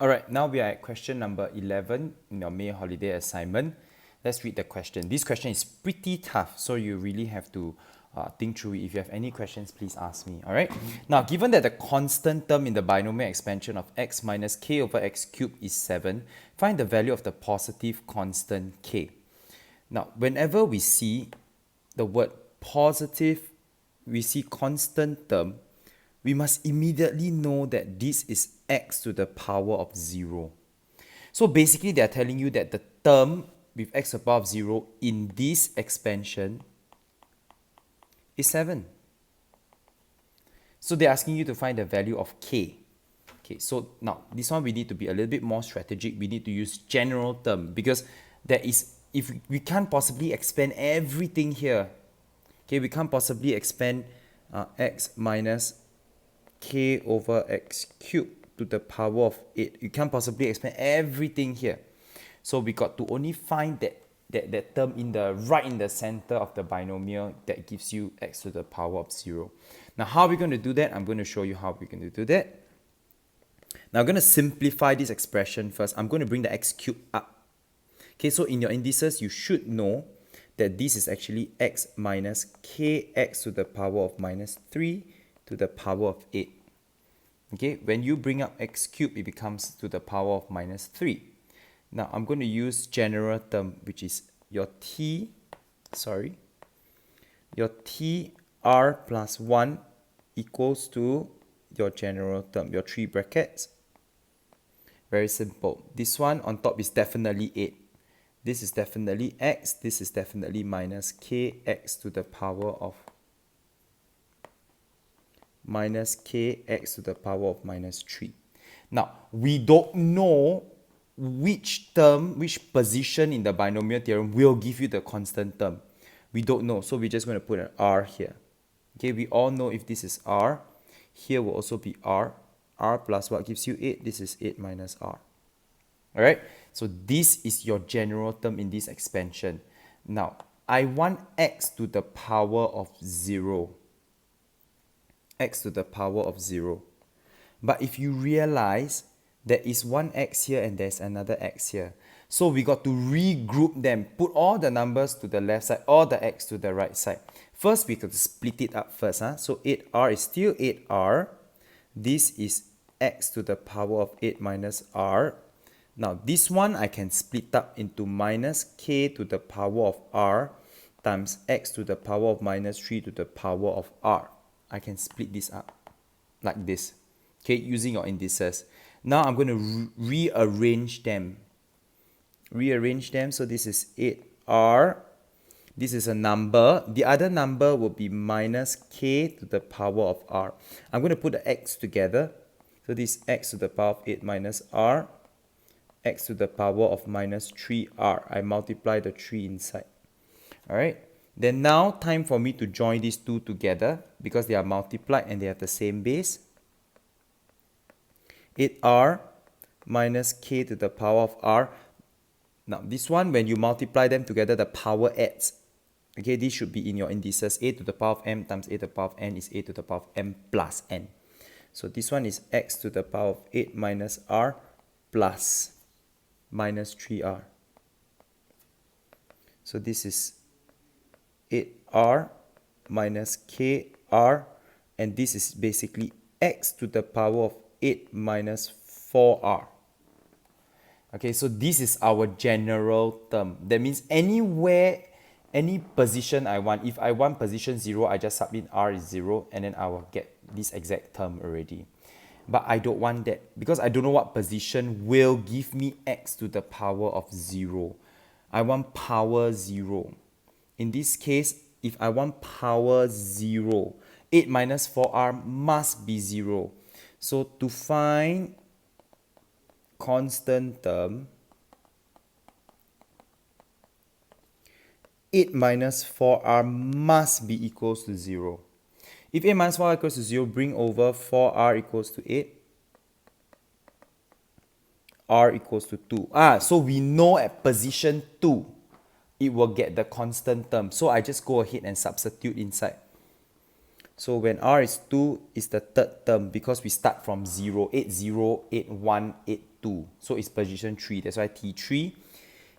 Alright, now we are at question number 11 in your May holiday assignment. Let's read the question. This question is pretty tough, so you really have to think through it. If you have any questions, please ask me. Alright, now given that the constant term in the binomial expansion of x minus k over x cubed is 7, find the value of the positive constant k. Now, whenever we see the word positive, we see constant term, we must immediately know that this is x to the power of 0. So basically, they are telling you that the term with x to the power of 0 in this expansion is 7. So they're asking you to find the value of k. Okay, so now this one we need to be a little bit more strategic. We need to use general term because there is, if we can't possibly expand everything here. Okay, we can't possibly expand x minus k over x cubed to the power of 8. You can't possibly expand everything here. So we got to only find that term in the right in the center of the binomial that gives you x to the power of 0. Now how are we going to do that? I'm going to show you how we're going to do that. Now I'm going to simplify this expression first. I'm going to bring the x cubed up. Okay, so in your indices, you should know that this is actually x minus kx to the power of minus 3 to the power of 8. Okay, when you bring up x cubed, it becomes to the power of minus 3. Now, I'm going to use general term, which is your your tr plus 1 equals to your general term, your 3 brackets. Very simple. This one on top is definitely 8. This is definitely x. This is definitely minus kx to the power of minus kx to the power of minus 3. Now, we don't know which term, which position in the binomial theorem will give you the constant term. We don't know, so we're just going to put an r here. Okay, we all know if this is r, here will also be r. r plus what gives you 8? This is 8 minus r. Alright, so this is your general term in this expansion. Now, I want x to the power of 0. X to the power of 0. But if you realize there is one x here and there's another x here, so we got to regroup them, put all the numbers to the left side, all the x to the right side. First, we got to split it up first. So 8r is still 8r. This is x to the power of 8 minus r. Now, this one I can split up into minus k to the power of r times x to the power of minus 3 to the power of r. I can split this up like this, okay, using your indices. Now I'm going to rearrange them. So this is 8r. This is a number. The other number will be minus k to the power of r. I'm going to put the x together. So this is x to the power of 8 minus r, x to the power of minus 3r. I multiply the 3 inside. Alright. Then now, time for me to join these two together because they are multiplied and they have the same base. 8r minus k to the power of r. Now, this one, when you multiply them together, the power adds. Okay, this should be in your indices. A to the power of m times a to the power of n is a to the power of m plus n. So this one is x to the power of 8 minus r plus minus 3r. So this is 8r minus kr, and this is basically x to the power of 8 minus 4r. Okay, so this is our general term. That means anywhere, any position I want, if I want position 0, I just submit r is 0, and then I will get this exact term already. But I don't want that because I don't know what position will give me x to the power of 0. I want power 0. In this case, if I want power 0, 8 minus 4r must be 0. So to find constant term, 8 minus 4r must be equals to 0. If 8 minus 4r equals to 0, bring over 4r equals to 8. R equals to 2. So we know at position 2, it will get the constant term. So I just go ahead and substitute inside. So when r is 2, is the third term because we start from 0, 8, 0, 8, 1, 8, 2. So it's position 3. That's why T3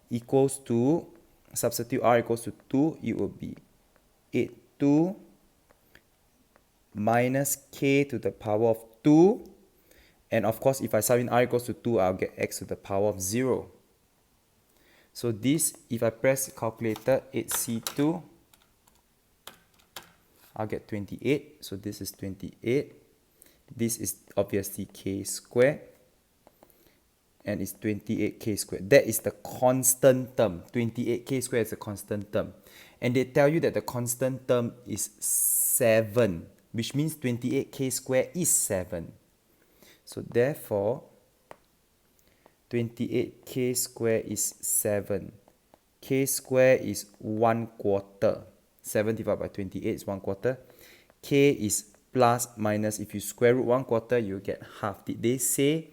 equals to, substitute r equals to 2, it will be 8, 2 minus k to the power of 2. And of course, if I sub in r equals to 2, I'll get x to the power of 0. So this, if I press calculator, 8C2, I'll get 28. So this is 28. This is obviously k squared. And it's 28k squared. That is the constant term. 28k squared is a constant term. And they tell you that the constant term is 7, which means 28k squared is 7. So therefore, 28k squared is 7. K squared is 1/4. 7 divided by 28 is 1/4. K is plus minus. If you square root 1/4, you get half. Did they say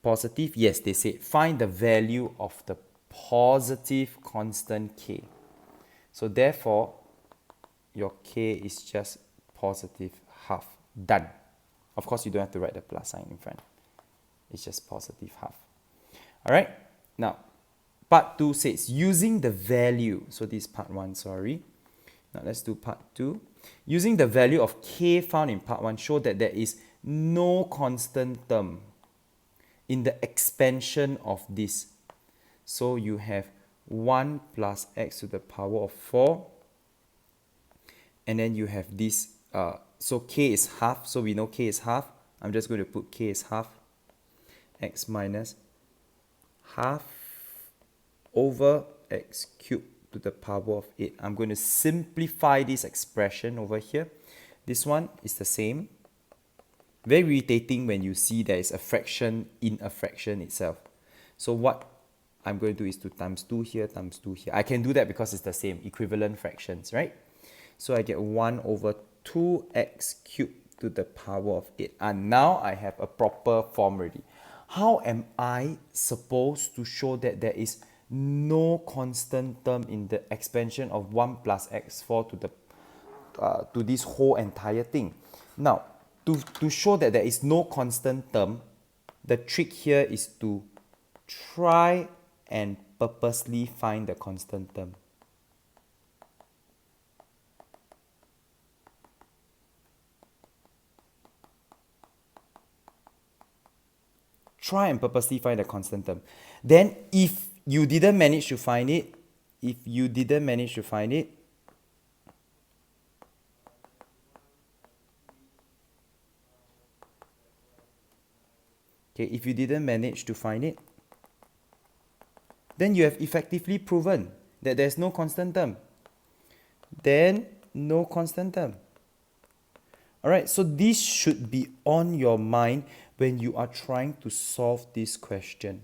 positive? Yes, they say find the value of the positive constant k. So therefore, your k is just positive half. Done. Of course, you don't have to write the plus sign in front. It's just positive half. Alright, now part 2 says using the value. So this is part 1, sorry. Now let's do part 2. Using the value of k found in part 1, show that there is no constant term in the expansion of this. So you have 1 plus x to the power of 4. And then you have this. So k is half. So we know k is half. I'm just going to put k is half. X minus half over x cubed to the power of 8. I'm going to simplify this expression over here. This one is the same. Very irritating when you see there is a fraction in a fraction itself. So what I'm going to do is to times 2 here, times 2 here. I can do that because it's the same, equivalent fractions, right? So I get 1 over 2x cubed to the power of 8. And now I have a proper form already. How am I supposed to show that there is no constant term in the expansion of 1 plus x4 to this whole entire thing? Now, to show that there is no constant term, the trick here is to try and purposely find the constant term. Try and purposely find the constant term. Then if you didn't manage to find it, okay, if you didn't manage to find it, then you have effectively proven that there's no constant term. Then no constant term. Alright, so this should be on your mind when you are trying to solve this question.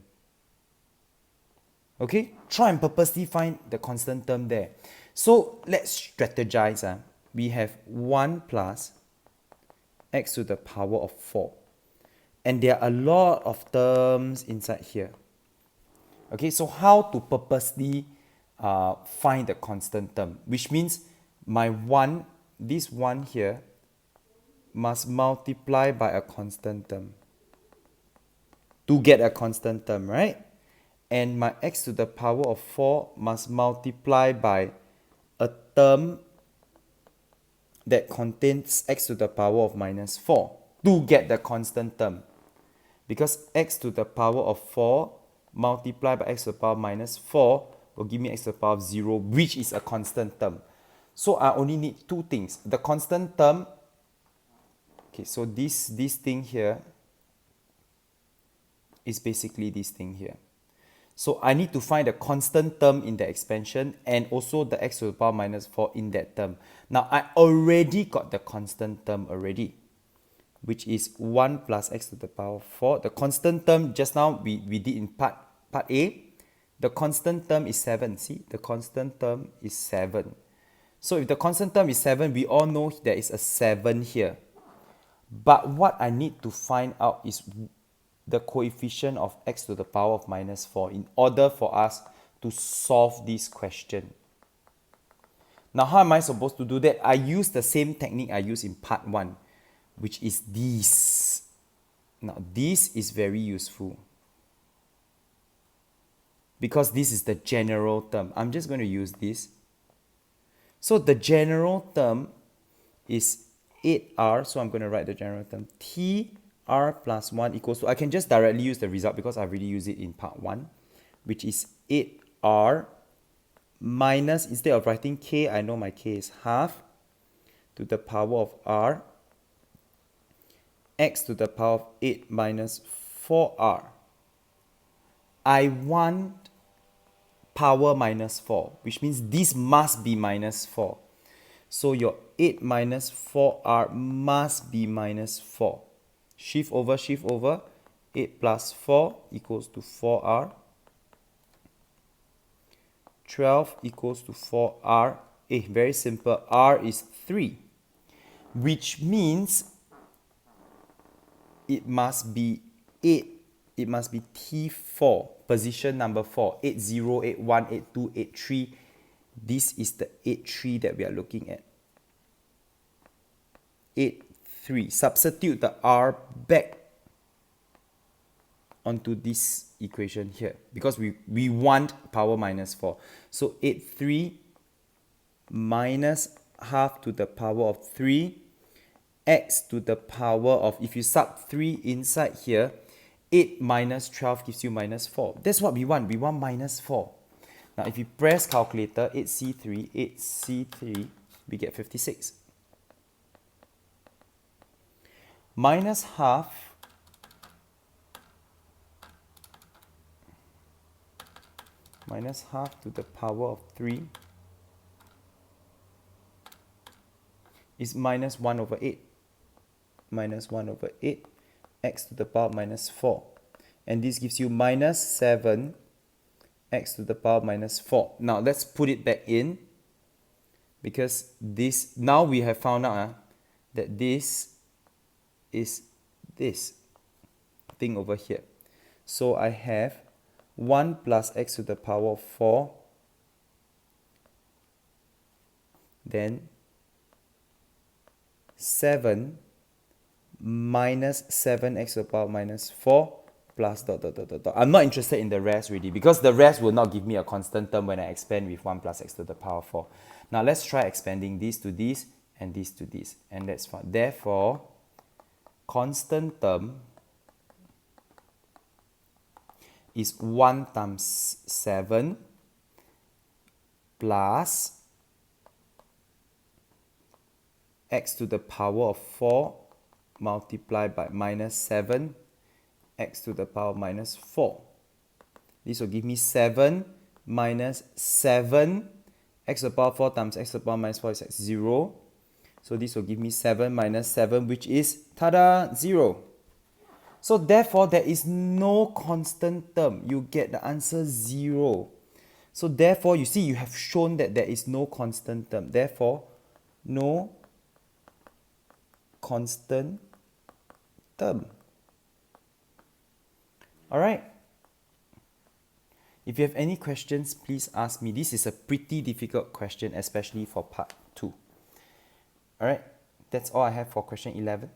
Okay, try and purposely find the constant term there. So let's strategize. We have 1 plus x to the power of 4. And there are a lot of terms inside here. Okay, so how to purposely find the constant term? Which means my 1, this 1 here, must multiply by a constant term to get a constant term, right? And my x to the power of 4 must multiply by a term that contains x to the power of minus 4 to get the constant term. Because x to the power of 4 multiplied by x to the power of minus 4 will give me x to the power of 0, which is a constant term. So I only need two things. The constant term, okay, so this thing here is basically this thing here. So I need to find the constant term in the expansion and also the x to the power minus 4 in that term. Now I already got the constant term already, which is 1 plus x to the power 4. The constant term just now we did in part A. The constant term is 7. See, the constant term is 7. So if the constant term is 7, we all know there is a 7 here. But what I need to find out is the coefficient of x to the power of minus 4 in order for us to solve this question. Now, how am I supposed to do that? I use the same technique I used in part 1, which is this. Now, this is very useful because this is the general term. I'm just going to use this. So the general term is 8r, so I'm going to write the general term. Tr plus 1 equals to, I can just directly use the result because I've already used it in part 1, which is 8r minus, instead of writing k, I know my k is half, to the power of r, x to the power of 8 minus 4r. I want power minus 4, which means this must be minus 4. So your 8 minus 4r must be minus 4. Shift over, 8 plus 4 equals to 4r. 12 equals to 4r. Very simple, r is 3, which means it must be 8. It must be T4, position number 4, 80, 81, 82, 83. This is the 83 that we are looking at. 83. Substitute the r back onto this equation here because we want power minus 4. So 83 minus half to the power of 3, x to the power of, if you sub 3 inside here, 8 minus 12 gives you minus 4. That's what we want. We want minus 4. Now, if you press calculator, 8C3, we get 56. Minus half to the power of 3 is minus 1 over 8. Minus 1 over 8. X to the power minus 4. And this gives you minus 7 x to the power minus 4. Now let's put it back in, because this, now we have found out that this is this thing over here. So I have 1 plus x to the power of 4, then 7 minus 7x to the power minus 4 plus dot. I'm not interested in the rest really, because the rest will not give me a constant term when I expand with 1 plus x to the power 4. Now let's try expanding this to this and this to this, and that's fine. Therefore, constant term is 1 times 7 plus x to the power of 4 multiplied by minus 7 x to the power minus 4. This will give me 7 minus 7 x to the power 4 times x to the power minus 4 is 0. So this will give me 7 minus 7, which is, tada, 0. So therefore, there is no constant term. You get the answer 0. So therefore, you see, you have shown that there is no constant term. Therefore, no constant term. Alright. If you have any questions, please ask me. This is a pretty difficult question, especially for part 2. Alright, that's all I have for question 11.